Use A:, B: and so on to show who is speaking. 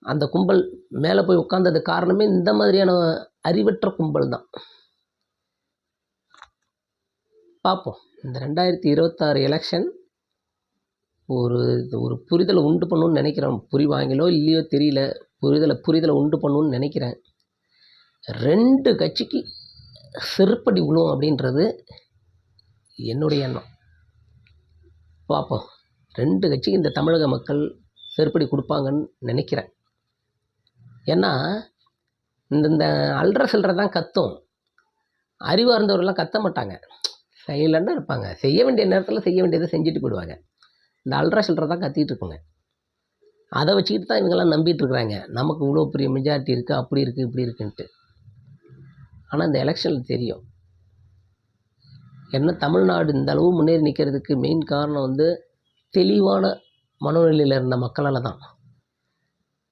A: அந்த கும்பல் மேலே போய் உட்காந்தது காரணமே இந்த மாதிரியான அறிவற்ற கும்பல் தான். பார்ப்போம். இந்த 2026 எலெக்ஷன் ஒரு ஒரு புரிதலை உண்டு பண்ணணும்னு நினைக்கிறேன். புரிவாங்களோ இல்லையோ தெரியல. புரிதலை உண்டு பண்ணணும்னு நினைக்கிறேன். 2 கட்சிக்கு செருப்படி விழும் அப்படின்றது என்னுடைய எண்ணம். பார்ப்போம். 2 கட்சிக்கு இந்த தமிழக மக்கள் செருப்படி கொடுப்பாங்கன்னு நினைக்கிறேன். ஏன்னா இந்த அல்ற சில்லற தான் கத்தும். அறிவார்ந்தவர்கள்லாம் கத்த மாட்டாங்க, சைலண்டாக இருப்பாங்க. செய்ய வேண்டிய நேரத்தில் செய்ய வேண்டியதை செஞ்சுட்டு போயிடுவாங்க. இந்த அல்ற சில்லற தான் கத்திட்டு இருக்குங்க. அதை வச்சுக்கிட்டு தான் இவங்கெல்லாம் நம்பிட்டு இருக்கிறாங்க, நமக்கு இவ்வளோ பெரிய மெஜாரிட்டி இருக்குது, அப்படி இருக்குது, இப்படி இருக்குன்ட்டு. ஆனால் இந்த எலெக்ஷனில் தெரியும். ஏன்னா தமிழ்நாடு இந்த அளவு முன்னேறி நிற்கிறதுக்கு மெயின் காரணம் தெளிவான மனநிலையில் இருந்த மக்களால் தான்.